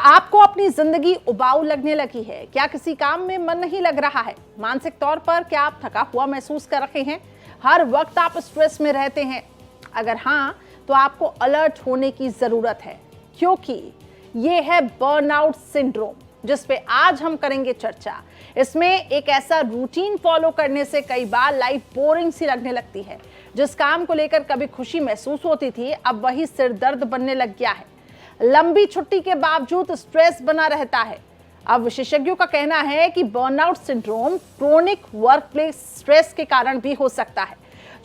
आपको अपनी जिंदगी उबाऊ लगने लगी है? क्या किसी काम में मन नहीं लग रहा है? मानसिक तौर पर क्या आप थका हुआ महसूस कर रहे हैं? हर वक्त आप स्ट्रेस में रहते हैं? अगर हाँ, तो आपको अलर्ट होने की जरूरत है, क्योंकि ये है बर्नआउट सिंड्रोम, जिस पे आज हम करेंगे चर्चा। इसमें एक ऐसा रूटीन फॉलो करने से कई बार लाइफ बोरिंग सी लगने लगती है। जिस काम को लेकर कभी खुशी महसूस होती थी, अब वही सिर दर्द बनने लग गया है। लंबी छुट्टी के बावजूद स्ट्रेस बना रहता है। अब विशेषज्ञों का कहना है कि burnout syndrome chronic work place stress के कारण भी हो सकता है,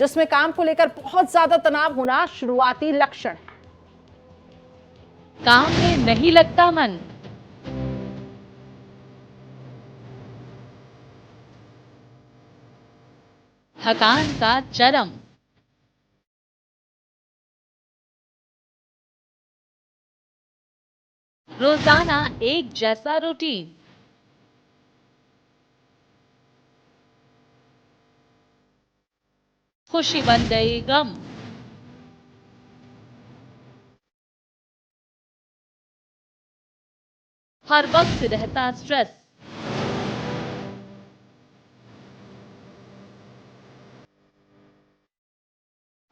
जिसमें काम को लेकर बहुत ज्यादा तनाव होना शुरुआती लक्षण है। काम में नहीं लगता मन, थकान का चरम, रोजाना एक जैसा रूटीन, खुशी बन गई गम, हर वक्त रहता स्ट्रेस,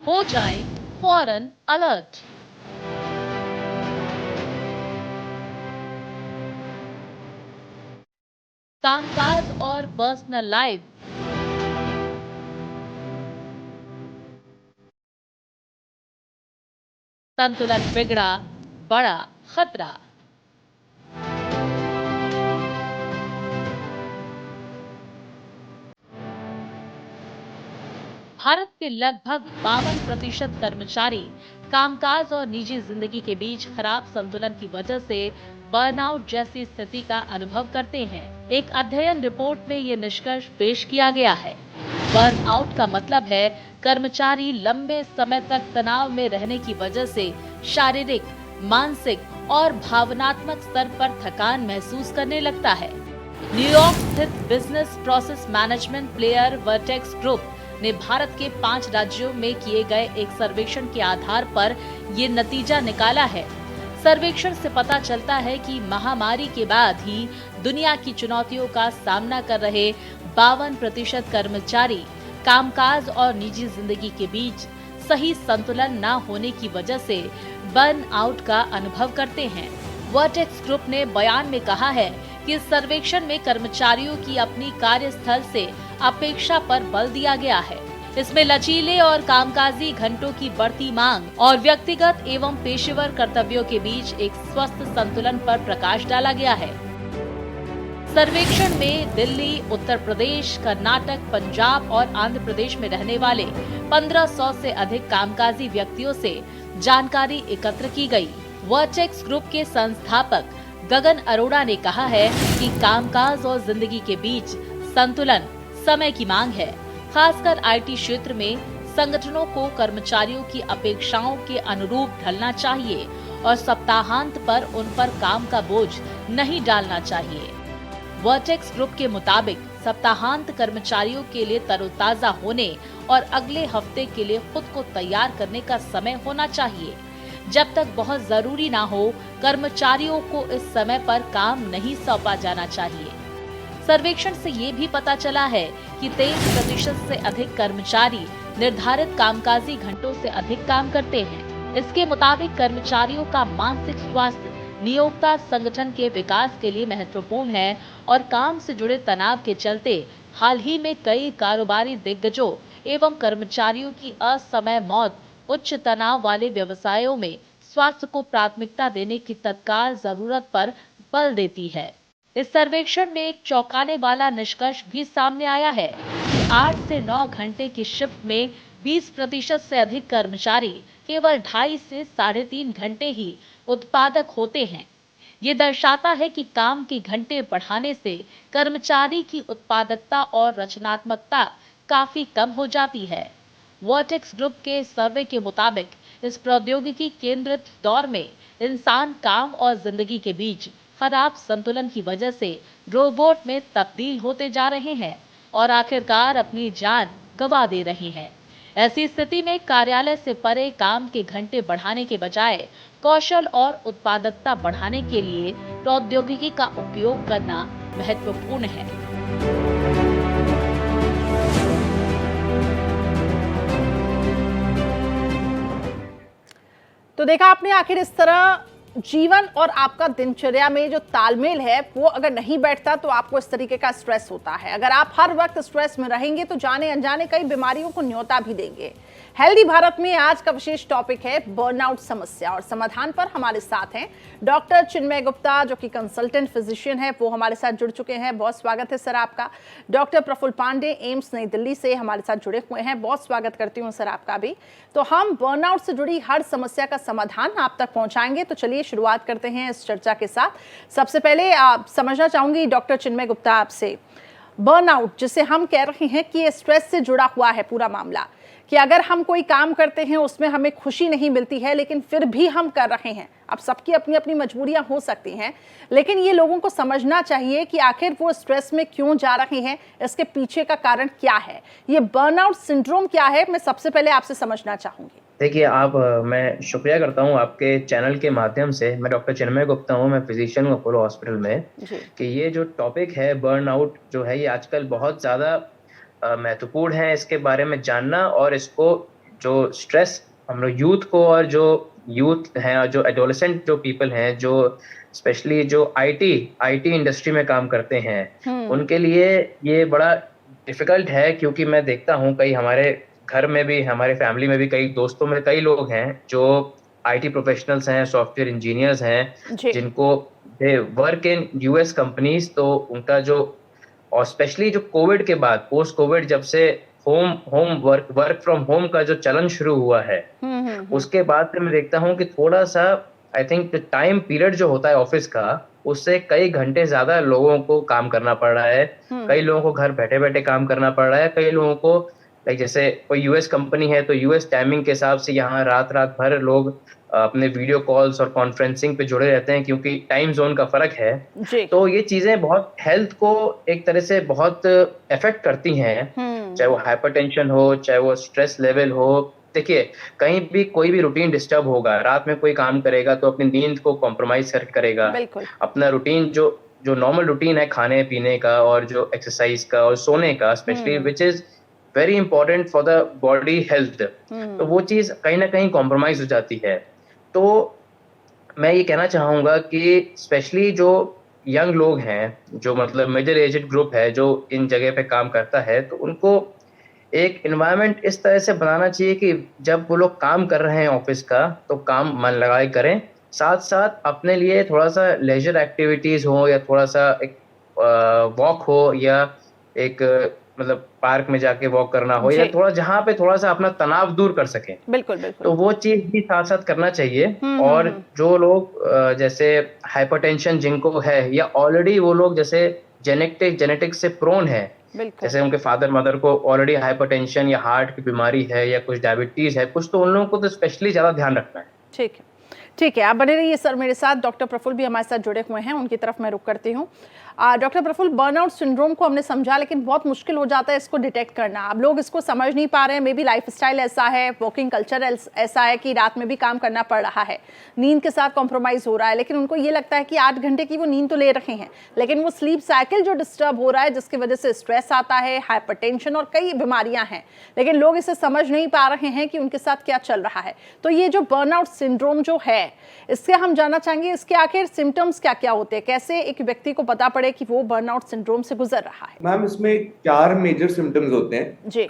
हो जाए फौरन अलर्ट। कामकाज और पर्सनल लाइफ, संतुलन बिगड़ा, बड़ा खतरा। भारत के लगभग 52% कर्मचारी कामकाज और निजी जिंदगी के बीच खराब संतुलन की वजह से बर्नआउट जैसी स्थिति का अनुभव करते हैं। एक अध्ययन रिपोर्ट में ये निष्कर्ष पेश किया गया है। बर्नआउट का मतलब है कर्मचारी लंबे समय तक तनाव में रहने की वजह से शारीरिक, मानसिक और भावनात्मक स्तर पर थकान महसूस करने लगता है। न्यूयॉर्क स्थित business process management player vertex group ने भारत के 5 राज्यों में किए गए एक सर्वेक्षण के आधार पर ये नतीजा निकाला है। सर्वेक्षण से पता चलता है कि महामारी के बाद ही दुनिया की चुनौतियों का सामना कर रहे 52% कर्मचारी कामकाज और निजी जिंदगी के बीच सही संतुलन न होने की वजह से बर्न आउट का अनुभव करते हैं। वर्टेक्स ग्रुप ने बयान में कहा है कि इस सर्वेक्षण में कर्मचारियों की अपनी कार्यस्थल से अपेक्षा पर बल दिया गया है। इसमें लचीले और कामकाजी घंटों की बढ़ती मांग और व्यक्तिगत एवं पेशेवर कर्तव्यों के बीच एक स्वस्थ संतुलन पर प्रकाश डाला गया है। सर्वेक्षण में दिल्ली, उत्तर प्रदेश, कर्नाटक, पंजाब और आंध्र प्रदेश में रहने वाले 1500 से अधिक कामकाजी व्यक्तियों से जानकारी एकत्र की गई। वर्टेक्स ग्रुप के संस्थापक गगन अरोड़ा ने कहा है कि कामकाज और जिंदगी के बीच संतुलन समय की मांग है। खासकर आईटी क्षेत्र में संगठनों को कर्मचारियों की अपेक्षाओं के अनुरूप ढलना चाहिए और सप्ताहांत पर उन पर काम का बोझ नहीं डालना चाहिए। वर्टेक्स ग्रुप के मुताबिक सप्ताहांत कर्मचारियों के लिए तरोताजा होने और अगले हफ्ते के लिए खुद को तैयार करने का समय होना चाहिए। जब तक बहुत जरूरी ना हो, कर्मचारियों को इस समय पर काम नहीं सौंपा जाना चाहिए। सर्वेक्षण से ये भी पता चला है कि 23% से अधिक कर्मचारी निर्धारित कामकाजी घंटों से अधिक काम करते हैं। इसके मुताबिक कर्मचारियों का मानसिक स्वास्थ्य नियोक्ता संगठन के विकास के लिए महत्वपूर्ण है और काम से जुड़े तनाव के चलते हाल ही में कई कारोबारी दिग्गजों एवं कर्मचारियों की असमय मौत उच्च तनाव वाले व्यवसायों में स्वास्थ्य को प्राथमिकता देने की तत्काल जरूरत पर बल देती है। इस सर्वेक्षण में एक चौंकाने वाला निष्कर्ष भी सामने आया है कि 8 से 9 घंटे की शिफ्ट में 20% से अधिक कर्मचारी केवल 2.5 से 3.5 घंटे ही उत्पादक होते हैं। ये दर्शाता है कि काम के घंटे बढ़ाने से कर्मचारी की उत्पादकता और रचनात्मकता काफी कम हो जाती है। वर्टेक्स ग्रुप के सर्वे के मुताबिक इस प्रौद्योगिकी केंद्रित दौर में इंसान काम और जिंदगी के बीच खराब संतुलन की वजह से रोबोट में तब्दील होते जा रहे हैं और आखिरकार अपनी जान गंवा दे रहे हैं। ऐसी स्थिति में कार्यालय से परे काम के घंटे बढ़ाने के बजाय कौशल और उत्पादकता बढ़ाने के लिए प्रौद्योगिकी का उपयोग करना महत्वपूर्ण है। तो देखा आपने, आखिर इस तरह जीवन और आपका दिनचर्या में जो तालमेल है वो अगर नहीं बैठता तो आपको इस तरीके का स्ट्रेस होता है। अगर आप हर वक्त स्ट्रेस में रहेंगे तो जाने अनजाने कई बीमारियों को न्योता भी देंगे। हेल्दी भारत में आज का विशेष टॉपिक है बर्नआउट समस्या, और समाधान पर हमारे साथ हैं डॉक्टर चिन्मय गुप्ता, जो कि कंसल्टेंट फिजिशियन है, वो हमारे साथ जुड़ चुके हैं। बहुत स्वागत है सर आपका। डॉक्टर प्रफुल्ल पांडे एम्स नई दिल्ली से हमारे साथ जुड़े हुए हैं, बहुत स्वागत करती हूँ सर आपका भी। तो हम बर्नआउट से जुड़ी हर समस्या का समाधान आप तक पहुंचाएंगे, तो चलिए शुरुआत करते हैं इस चर्चा के साथ। सबसे पहले आप समझना चाहूंगी डॉक्टर चिन्मय गुप्ता आपसे, बर्नआउट जिसे हम कह रहे हैं कि ये स्ट्रेस से जुड़ा हुआ है पूरा मामला, कि अगर हम कोई काम करते हैं उसमें हमें खुशी नहीं मिलती है लेकिन फिर भी हम कर रहे हैं। अब सबकी अपनी अपनी मजबूरियां हो सकती हैं, लेकिन ये लोगों को समझना चाहिए कि आखिर वो स्ट्रेस में क्यों जा रहे हैं, इसके पीछे का कारण क्या है, ये बर्नआउट सिंड्रोम क्या है, मैं सबसे पहले आपसे समझना चाहूंगी। देखिए मैं शुक्रिया करता हूँ आपके चैनल के माध्यम से। मैं डॉक्टर चिन्मय गुप्ता हूँ, मैं फिजिशियन हूँ अपोलो हॉस्पिटल में। कि ये जो टॉपिक है बर्नआउट जो है, ये आजकल बहुत ज़्यादा महत्वपूर्ण है इसके बारे में जानना, और इसको जो स्ट्रेस हम लोग यूथ को, और जो यूथ हैं और जो एडोलेसेंट जो पीपल हैं, जो स्पेशली जो आईटी इंडस्ट्री में काम करते हैं, उनके लिए ये बड़ा डिफिकल्ट है। क्योंकि मैं देखता हूँ कई हमारे घर में भी, हमारे फैमिली में भी, कई दोस्तों में कई लोग हैं जो आईटी प्रोफेशनल्स हैं, सॉफ्टवेयर इंजीनियर्स हैं, जिनको they work in US companies. तो उनका जो, और स्पेशली जो कोविड के बाद, पोस्ट कोविड, जब से होम वर्क फ्रॉम होम का जो चलन शुरू हुआ है, उसके बाद से मैं देखता हूँ कि थोड़ा सा आई थिंक टाइम पीरियड जो होता है ऑफिस का, उससे कई घंटे ज्यादा लोगों को काम करना पड़ रहा है। कई लोगों को घर बैठे बैठे काम करना पड़ रहा है। कई लोगों को लाइक जैसे कोई यूएस कंपनी है तो यूएस टाइमिंग के हिसाब से यहाँ रात भर लोग अपने वीडियो कॉल्स और कॉन्फ्रेंसिंग पे जुड़े रहते हैं, क्योंकि टाइम जोन का फर्क है। तो ये चीजें बहुत हेल्थ को एक तरह से बहुत इफेक्ट करती हैं, चाहे वो हाइपरटेंशन हो, चाहे वो स्ट्रेस लेवल हो। देखिए, कहीं भी कोई भी रूटीन डिस्टर्ब होगा, रात में कोई काम करेगा तो अपनी नींद को कॉम्प्रोमाइज करके करेगा। अपना रूटीन जो नॉर्मल रूटीन है खाने पीने का, और जो एक्सरसाइज का और सोने का specially, which is very important for the body health, तो वो चीज कहीं ना कहीं कॉम्प्रोमाइज हो जाती है। तो मैं ये कहना चाहूंगा कि स्पेशली जो यंग लोग हैं, जो मतलब मिडिल एजेड ग्रुप है, जो इन जगह पे काम करता है, तो उनको एक एनवायरनमेंट इस तरह से बनाना चाहिए कि जब वो लोग काम कर रहे हैं ऑफिस का, तो काम मन लगाए करें, साथ साथ अपने लिए थोड़ा सा लेजर एक्टिविटीज हो, या थोड़ा सा एक वॉक हो, या एक मतलब पार्क में जाके वॉक करना हो, या थोड़ा जहाँ पे थोड़ा सा अपना तनाव दूर कर सके। बिल्कुल। तो वो चीज भी साथ साथ करना चाहिए। और जो लोग जैसे हाइपरटेंशन जिनको है, या ऑलरेडी वो लोग जैसे जेनेटिक्स से प्रोन है, जैसे उनके फादर मदर को ऑलरेडी हाइपरटेंशन या हार्ट की बीमारी है, या कुछ डायबिटीज है कुछ, तो उन लोगों को तो स्पेशली ज्यादा ध्यान रखना है। ठीक है, आप बने रहिए सर मेरे साथ। डॉक्टर प्रफुल्ल भी हमारे साथ जुड़े हुए हैं, उनकी तरफ मैं रुक करती हूँ। डॉक्टर प्रफुल्ल, बर्नआउट सिंड्रोम को हमने समझा, लेकिन बहुत मुश्किल हो जाता है इसको डिटेक्ट करना। अब लोग इसको समझ नहीं पा रहे हैं, मे बी लाइफस्टाइल ऐसा है, वर्किंग कल्चर ऐसा है कि रात में भी काम करना पड़ रहा है, नींद के साथ कॉम्प्रोमाइज हो रहा है, लेकिन उनको ये लगता है कि 8 घंटे की वो नींद तो ले रहे हैं, लेकिन वो स्लीप साइकिल जो डिस्टर्ब हो रहा है, जिसकी वजह से स्ट्रेस आता है, हाइपरटेंशन और कई बीमारियां हैं, लेकिन लोग इसे समझ नहीं पा रहे हैं कि उनके साथ क्या चल रहा है। तो ये जो बर्नआउट सिंड्रोम जो है, इससे हम जानना चाहेंगे इसके आखिर सिम्टम्स क्या क्या होते हैं, कैसे एक व्यक्ति को पता पड़े कि वो बर्नआउट सिंड्रोम से गुजर रहा है। मैम, इसमें 4 मेजर सिम्टम्स होते हैं जी।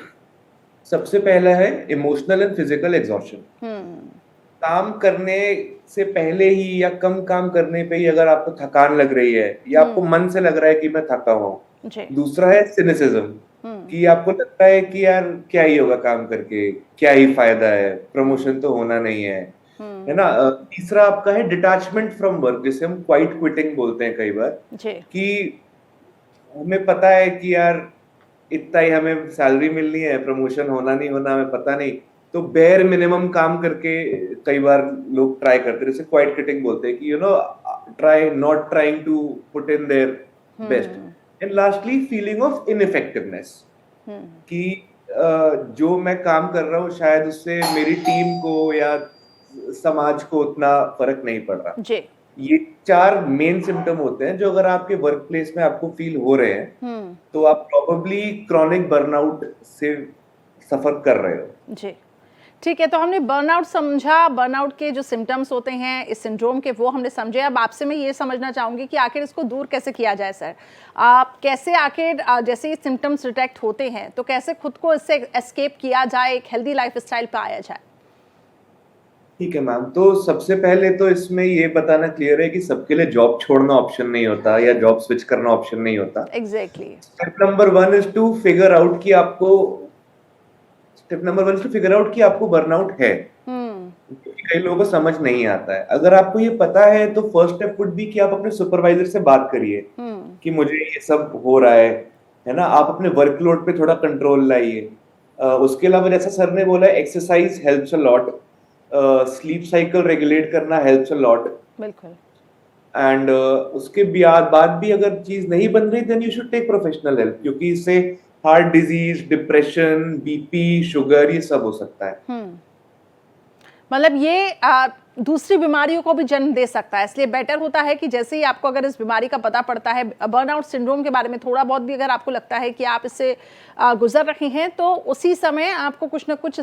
सबसे पहला है इमोशनल एंड फिजिकल एग्जॉस्शन। काम करने से पहले ही या कम काम करने पे ही अगर आपको थकान लग रही है, या आपको मन से लग रहा है कि मैं थका हुआ हूँ। दूसरा है सिनिसिज्म, कि आपको लगता है कि यार क्या ही होगा काम करके, क्या ही फायदा है, प्रमोशन तो होना नहीं है ना। तीसरा आपका है डिटैचमेंट फ्रॉम वर्क, जिसे हम क्वाइट क्विटिंग बोलते हैं कई बार, कि हमें पता है कि यार इतना ही हमें सैलरी मिलनी है, प्रमोशन होना नहीं होना हमें पता नहीं, तो बेयर मिनिमम काम करके कई बार लोग ट्राई करते हैं, जैसे क्वाइट क्विटिंग बोलते हैं, कि try not trying to put in their best. And lastly feeling of ineffectiveness, कि जो मैं काम कर रहा हूँ शायद उससे मेरी टीम को या समाज को उतना फर्क नहीं पड़ रहा। ये 4 मेन सिम्टम होते हैं जो अगर आपके वर्क प्लेस में आपको फील हो रहे हैं तो आप प्रोबेबली क्रॉनिक बर्नआउट से सफर कर रहे हो। जी, ठीक है। तो हमने बर्नआउट समझा, बर्नआउट के जो सिम्टम्स होते हैं इस सिंड्रोम के वो हमने समझे। अब आपसे मैं ये समझना चाहूँगी कि आखिर इसको दूर कैसे किया जाए सर? आप कैसे आखिर जैसे ये सिम्टम्स डिटेक्ट होते हैं तो कैसे खुद को इससे एस्केप किया जाए, एक हेल्दी लाइफस्टाइल पे आया जाए? ठीक है मैम, तो सबसे पहले तो इसमें ये बताना क्लियर है कि सबके लिए जॉब छोड़ना ऑप्शन नहीं होता या जॉब स्विच करना ऑप्शन नहीं होता। Exactly. Step number 1 is to figure out कि आपको बर्नआउट है। कई लोगों को समझ नहीं आता है। अगर आपको ये पता है तो फर्स्ट स्टेप वुड बी कि आप अपने सुपरवाइजर से बात करिए कि मुझे ये सब हो रहा है ना। आप अपने वर्कलोड पे थोड़ा कंट्रोल लाइए। उसके अलावा जैसा सर ने बोला, exercise helps a lot, sleep cycle regulate करना हेल्प्स अ लॉट। बिल्कुल। एंड उसके बाद भी अगर चीज नहीं बन रही then you should take professional help, क्योंकि इससे heart disease, depression, BP, sugar ये सब हो सकता है। मतलब ये दूसरी बीमारियों को भी जन्म दे सकता है, इसलिए बेटर होता है कि जैसे ही आपको अगर इस बीमारी का पता पड़ता है, बर्नआउट सिंड्रोम के बारे में थोड़ा बहुत भी अगर आपको लगता है कि आप इससे गुजर रहे हैं तो उसी समय आपको कुछ ना कुछ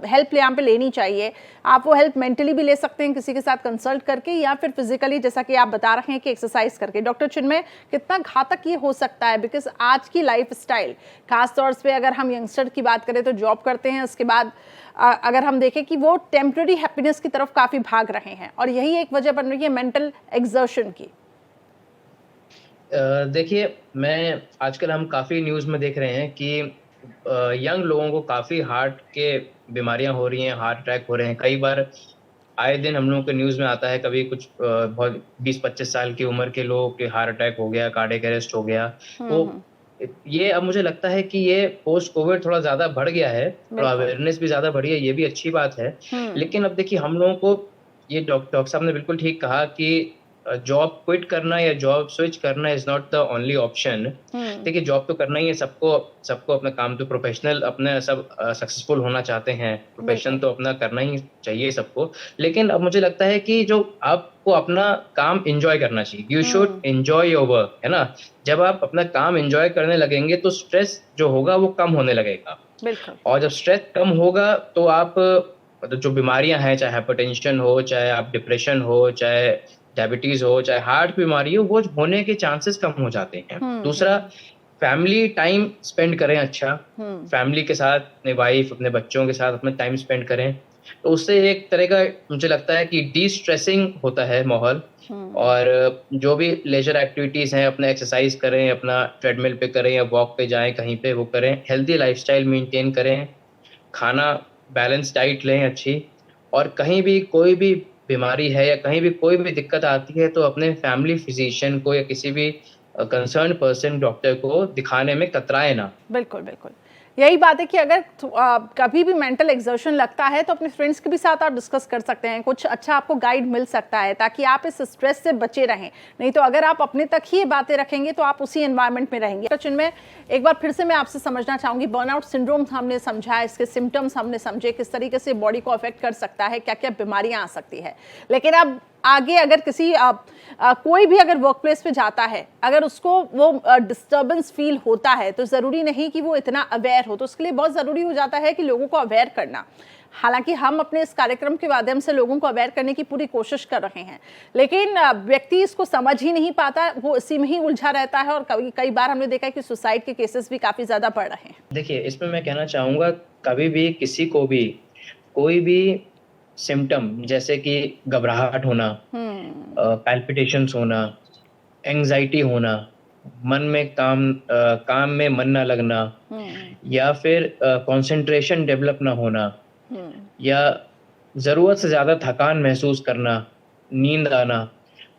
हेल्प यहाँ पे लेनी चाहिए। आप वो हेल्प मेंटली भी ले सकते हैं किसी के साथ कंसल्ट करके, या फिर फिजिकली जैसा कि आप बता रहे हैं कि एक्सरसाइज करके। डॉक्टर चिन्मय, कितना घातक ये हो सकता है? बिकॉज आज की लाइफ स्टाइल, खासतौर पर अगर हम यंगस्टर की बात करें तो जॉब करते हैं, उसके बाद अगर हम देखें कि वो टेम्पररी हैप्पीनेस की तरफ काफ़ी भाग रहे हैं और यही एक वजह बन रही है मेंटल एग्जर्शन की। देखिए, मैं आजकल हम काफ़ी न्यूज़ में देख रहे हैं कि यंग लोगों को काफ़ी हार्ट के बीमारियां हो रही हैं, हार्ट अटैक हो रहे हैं। कई बार आए दिन हम लोगों के न्यूज़ में आता है, कभी कुछ बहुत 20-25 साल की उम्र के लोग के हार्ट अटैक हो गया, कार्डियक अरेस्ट हो गया। तो ये अब मुझे लगता है कि ये पोस्ट कोविड थोड़ा ज़्यादा बढ़ गया है, थोड़ा अवेयरनेस भी ज़्यादा बढ़ी है, ये भी अच्छी बात है। लेकिन अब देखिए, हम लोगों को ये डॉक्टर साहब ने बिल्कुल ठीक कहा कि जॉब क्विट करना या जॉब स्विच करना is not the only option. देखिए, जॉब तो करना ही है सबको अपना काम तो प्रोफेशनल, अपने सब सक्सेसफुल होना चाहते हैं, प्रोफेशन तो अपना करना ही चाहिए सबको। लेकिन अब मुझे लगता है कि जो आपको अपना काम एंजॉय करना चाहिए, you should enjoy your work, है ना। जब आप अपना काम एंजॉय करने लगेंगे तो स्ट्रेस जो होगा वो कम होने लगेगा। और जब स्ट्रेस कम होगा तो आप मतलब जो बीमारियां हैं, चाहे हाइपरटेंशन हो, चाहे आप डिप्रेशन हो, चाहे डायबिटीज हो, चाहे हार्ट बीमारी हो, वो होने के चांसेस कम हो जाते हैं। दूसरा, फैमिली टाइम स्पेंड करें अच्छा, फैमिली के साथ, अपने वाइफ, अपने बच्चों के साथ अपना टाइम स्पेंड करें, तो उससे एक तरह का मुझे लगता है कि डी स्ट्रेसिंग होता है माहौल। और जो भी लेजर एक्टिविटीज हैं, अपना एक्सरसाइज करें, अपना ट्रेडमिल पे करें या वॉक पे जाएं, कहीं पे वो करें, हेल्दी लाइफस्टाइल मेंटेन करें, खाना बैलेंस डाइट लें अच्छी, और कहीं भी कोई भी बीमारी है या कहीं भी कोई भी दिक्कत आती है तो अपने फैमिली फिजिशियन को या किसी भी कंसर्न पर्सन डॉक्टर को दिखाने में कतराए ना। बिल्कुल बिल्कुल, यही बात है कि अगर कभी भी मेंटल एग्जर्शन लगता है तो अपने फ्रेंड्स के भी साथ आप डिस्कस कर सकते हैं, कुछ अच्छा आपको गाइड मिल सकता है ताकि आप इस स्ट्रेस से बचे रहें। नहीं तो अगर आप अपने तक ही ये बातें रखेंगे तो आप उसी एनवायरनमेंट में रहेंगे। चिन्मय, एक बार फिर से मैं आपसे समझना चाहूँगी, बर्नआउट सिंड्रोम हमने समझा, इसके सिम्टम्स हमने समझे, किस तरीके से बॉडी को अफेक्ट कर सकता है, क्या क्या बीमारियाँ आ सकती है। लेकिन अब आगे अगर किसी कोई भी अगर वर्क प्लेस पे जाता है, अगर उसको वो डिस्टर्बेंस फील होता है तो ज़रूरी नहीं कि वो इतना अवेयर हो, तो उसके लिए बहुत ज़रूरी हो जाता है कि लोगों को अवेयर करना। हालांकि हम अपने इस कार्यक्रम के माध्यम से लोगों को अवेयर करने की पूरी कोशिश कर रहे हैं, लेकिन व्यक्ति इसको समझ ही नहीं पाता, वो इसी में ही उलझा रहता है और कई बार हमने देखा है कि सुसाइड के केसेस भी काफ़ी ज़्यादा बढ़ रहे हैं। देखिए, इसमें मैं कहना चाहूँगा, कभी भी किसी को भी कोई भी सिम्टम जैसे कि घबराहट होना, पैल्पिटेशंस होना, एंजाइटी होना, मन में काम में मन ना लगना, या फिर कंसंट्रेशन डेवलप ना होना, या ज़रूरत से ज़्यादा थकान महसूस करना, नींद आना,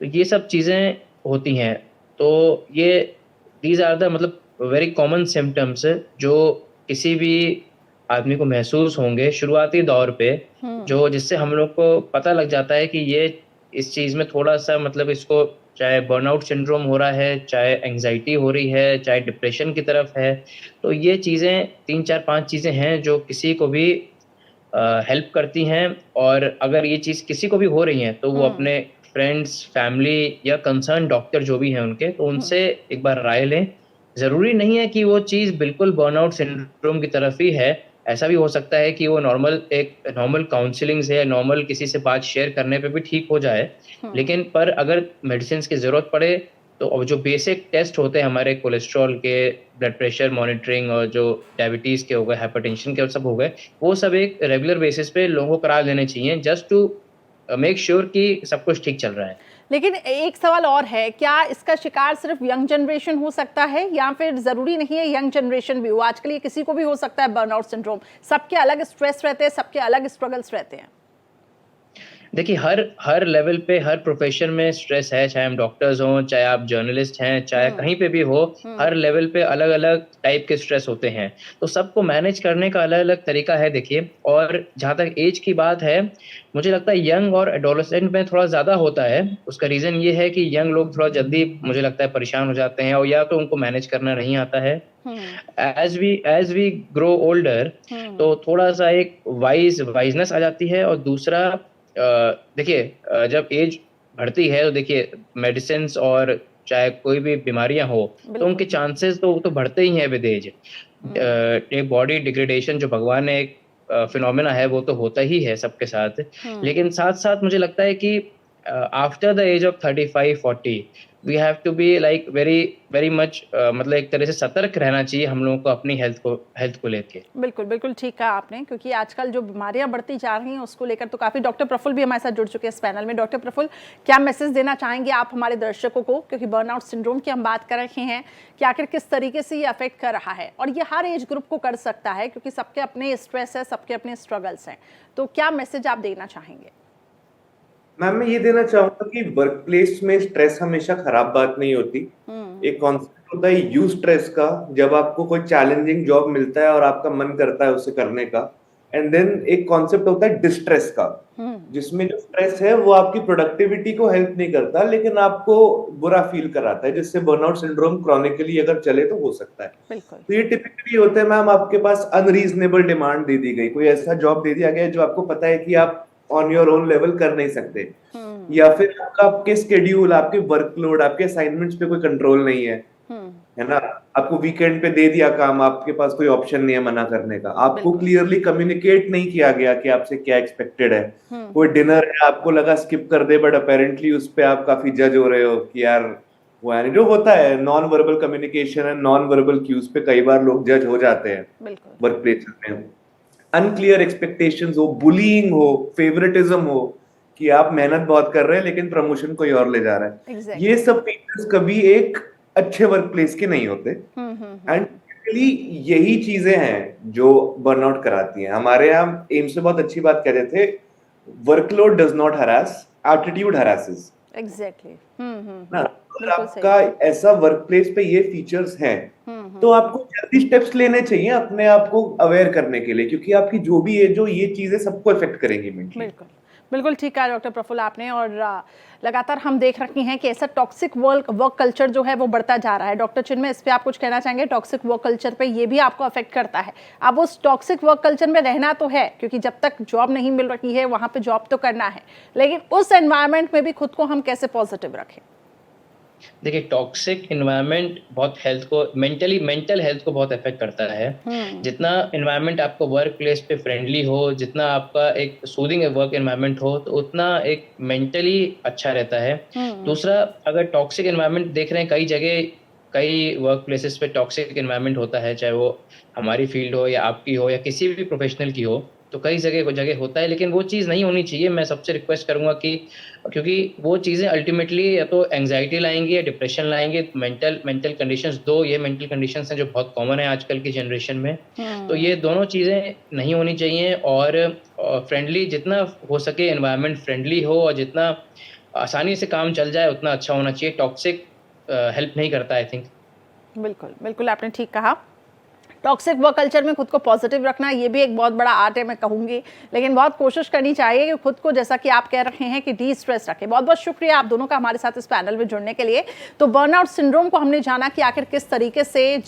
तो ये सब चीज़ें होती हैं। तो ये दीज आर द मतलब वेरी कॉमन सिम्टम्स जो किसी भी आदमी को महसूस होंगे शुरुआती दौर पे, जो जिससे हम लोग को पता लग जाता है कि ये इस चीज़ में थोड़ा सा मतलब इसको चाहे बर्नआउट सिंड्रोम हो रहा है, चाहे एंजाइटी हो रही है, चाहे डिप्रेशन की तरफ है। तो ये चीज़ें 3-4-5 चीज़ें हैं जो किसी को भी हेल्प करती हैं, और अगर ये चीज़ किसी को भी हो रही है तो वो अपने फ्रेंड्स, फैमिली या कंसर्न डॉक्टर जो भी हैं उनके, तो उनसे एक बार राय लें। ज़रूरी नहीं है कि वो चीज़ बिल्कुल बर्नआउट सिंड्रोम की तरफ ही है। ऐसा भी हो सकता है कि वो नॉर्मल काउंसलिंग से या नॉर्मल किसी से बात शेयर करने पे भी ठीक हो जाए। लेकिन पर अगर मेडिसिन्स की ज़रूरत पड़े, तो अब जो बेसिक टेस्ट होते हैं हमारे कोलेस्ट्रॉल के, ब्लड प्रेशर मॉनिटरिंग और जो डायबिटीज़ के हो गए, हाइपरटेंशन के सब हो गए, वो सब एक रेगुलर बेसिस पे लोगों को करा लेने चाहिए, जस्ट टू मेक श्योर कि सब कुछ ठीक चल रहा है। लेकिन एक सवाल और है, क्या इसका शिकार सिर्फ यंग जनरेशन हो सकता है या फिर जरूरी नहीं है यंग जनरेशन भी हो? आजकल ये किसी को भी हो सकता है बर्नआउट सिंड्रोम। सबके अलग स्ट्रेस रहते हैं, सबके अलग स्ट्रगल्स रहते हैं। देखिए, हर लेवल पे, हर प्रोफेशन में स्ट्रेस है, चाहे हम डॉक्टर्स हों, चाहे आप जर्नलिस्ट हैं, चाहे कहीं पे भी हो, हर लेवल पे अलग-अलग टाइप के स्ट्रेस होते हैं। तो सबको मैनेज करने का अलग-अलग तरीका है देखिए। और जहाँ तक एज की बात है, मुझे लगता है यंग और एडोलेसेंट में थोड़ा ज़्यादा होता है। उसका रीज़न ये है कि यंग लोग थोड़ा जल्दी मुझे लगता है परेशान हो जाते हैं, और या तो उनको मैनेज करना नहीं आता है। एज़ वी ग्रो ओल्डर, तो थोड़ा-सा एक वाइज़नेस आ जाती है। और दूसरा, देखिए, जब एज बढ़ती है तो देखिए मेडिसिन्स और चाहे कोई भी बीमारियां हो, तो उनके चांसेस तो बढ़ते ही हैं विद एज। एक बॉडी डिग्रेडेशन जो भगवान ने एक फिनोमेना है, वो तो होता ही है सबके साथ। लेकिन साथ साथ मुझे लगता है कि after the age of 35-40 we have to be like very very much, मतलब एक तरह से सतर्क रहना चाहिए हम लोगों को अपनी हेल्थ को लेके। बिल्कुल बिल्कुल ठीक कहा आपने, क्योंकि आजकल जो बीमारियां बढ़ती जा रही हैं उसको लेकर तो काफ़ी। डॉक्टर प्रफुल्ल भी हमारे साथ जुड़ चुके हैं इस पैनल में। डॉक्टर प्रफुल्ल, क्या मैसेज देना चाहेंगे आप हमारे दर्शकों को, क्योंकि बर्नआउट सिंड्रोम की हम बात कर रहे हैं कि आखिर किस तरीके से ये अफेक्ट कर रहा है, और ये हर एज ग्रुप को कर सकता है क्योंकि सबके अपने स्ट्रेस है, सबके अपने स्ट्रगल्स हैं। तो क्या मैसेज आप देना चाहेंगे? मैम, मैं ये देना चाहूंगा कि वर्क प्लेस में स्ट्रेस हमेशा खराब बात नहीं होती। एक कॉन्सेप्ट होता है यूज स्ट्रेस का, जब आपको कोई चैलेंजिंग जॉब मिलता है और आपका मन करता है उसे करने का। एंड देन एक कॉन्सेप्ट होता है डिस्ट्रेस का, जिसमें जो स्ट्रेस है वो आपकी प्रोडक्टिविटी को हेल्प नहीं करता लेकिन आपको बुरा फील कराता है, जिससे बर्नआउट सिंड्रोम क्रॉनिकली अगर चले तो हो सकता है। तो ये टिपिकली होता है मैम, आपके पास अनरीजनेबल डिमांड दे दी गई, कोई ऐसा जॉब दे दिया गया जो आपको पता है कि आप ऑन योर ओन लेवल कर नहीं सकते, या फिर आपके स्केड्यूल, आपके वर्कलोड, आपके असाइनमेंट्स पे कोई कंट्रोल नहीं है, है ना। आपको वीकेंड पे दे दिया काम, आपके पास कोई ऑप्शन नहीं है मना करने का। आपको क्लियरली कम्युनिकेट नहीं किया गया कि आपसे क्या एक्सपेक्टेड है। कोई डिनर है, आपको लगा स्किप कर दे, बट अपेरेंटली उस पे आप काफी जज हो रहे हो कि यार वो, यानी जो होता है non verbal communication and non verbal cues पे कई बार लोग जज हो जाते हैं वर्क प्लेस में। अनक्लियर एक्सपेक्टेशंस हो, बुलिंग हो, फेवरेटिज्म हो, कि आप मेहनत बहुत कर रहे हैं लेकिन प्रमोशन कोई और ले जा रहा है। ये सब फीचर्स कभी एक अच्छे वर्क प्लेस के नहीं होते। एंड यही चीजें हैं जो बर्नआउट कराती हैं। हमारे यहाँ एम्स से बहुत अच्छी बात कहते थे, workload does not harass, attitude harasses. Exactly. ना, अगर आपका ऐसा वर्क प्लेस पे ये फीचर्स हैं, तो आपको जल्दी स्टेप्स लेने चाहिए अपने आप को अवेयर करने के लिए, क्योंकि आपकी जो भी है, जो ये चीजें सबको इफेक्ट करेंगी मेंटली। बिल्कुल बिल्कुल ठीक कहा डॉक्टर प्रफुल्ल आपने। और लगातार हम देख रहे हैं कि ऐसा टॉक्सिक वर्क कल्चर जो है वो बढ़ता जा रहा है। डॉक्टर चिन्मय, इस पे आप कुछ कहना चाहेंगे? टॉक्सिक वर्क कल्चर पे ये भी आपको अफेक्ट करता है। अब उस टॉक्सिक वर्क कल्चर में रहना तो है, क्योंकि जब तक जॉब नहीं मिल रही है वहाँ पे जॉब तो करना है, लेकिन उस एनवायरनमेंट में भी खुद को हम कैसे पॉजिटिव रखें? देखिए, टॉक्सिक एनवायरनमेंट बहुत मेंटल हेल्थ को बहुत अफेक्ट करता है। जितना एनवायरनमेंट आपको वर्क प्लेस पे फ्रेंडली हो, जितना आपका एक सूदिंग वर्क एनवायरनमेंट हो, तो उतना एक मेंटली अच्छा रहता है। दूसरा, अगर टॉक्सिक एनवायरनमेंट देख रहे हैं, कई वर्क प्लेसेस पे टॉक्सिक एनवायरनमेंट होता है, चाहे वो हमारी फील्ड हो या आपकी हो या किसी भी प्रोफेशनल की हो, तो कई जगह होता है। लेकिन वो चीज़ नहीं होनी चाहिए। मैं सबसे रिक्वेस्ट करूंगा कि, क्योंकि वो चीज़ें अल्टीमेटली या तो एंग्जाइटी लाएंगी या डिप्रेशन लाएंगे। मेंटल कंडीशंस, ये मेंटल कंडीशंस हैं जो बहुत कॉमन है आजकल की जनरेशन में। तो ये दोनों चीज़ें नहीं होनी चाहिए। और फ्रेंडली, जितना हो सके एनवायरनमेंट फ्रेंडली हो और जितना आसानी से काम चल जाए उतना अच्छा होना चाहिए। टॉक्सिक हेल्प नहीं करता, आई थिंक। बिल्कुल बिल्कुल आपने ठीक कहा। टॉक्सिक वर्क कल्चर में खुद को पॉजिटिव रखना, ये भी एक बहुत बड़ा आर्ट है मैं कहूंगी, लेकिन बहुत कोशिश करनी चाहिए कि खुद को, जैसा कि आप कह रहे हैं, कि डी स्ट्रेस रखें। बहुत बहुत शुक्रिया आप दोनों का हमारे साथ इस पैनल में जुड़ने के लिए। तो बर्नआउट सिंड्रोम को हमने जाना कि आखिर किस तरीके से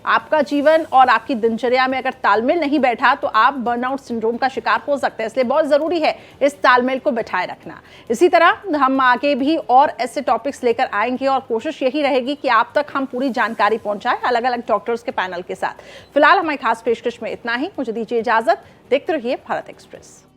आपका जीवन और आपकी दिनचर्या में अगर तालमेल नहीं बैठा तो आप बर्नआउट सिंड्रोम का शिकार हो सकते हैं, इसलिए बहुत जरूरी है इस तालमेल को बिठाए रखना। इसी तरह हम आगे भी और ऐसे टॉपिक्स लेकर आएंगे और कोशिश यही रहेगी कि आप तक हम पूरी जानकारी पहुंचाएं अलग अलग डॉक्टर्स के पैनल के साथ। फिलहाल हमारी खास पेशकश में इतना ही, मुझे दीजिए इजाजत। देखते रहिए भारत एक्सप्रेस।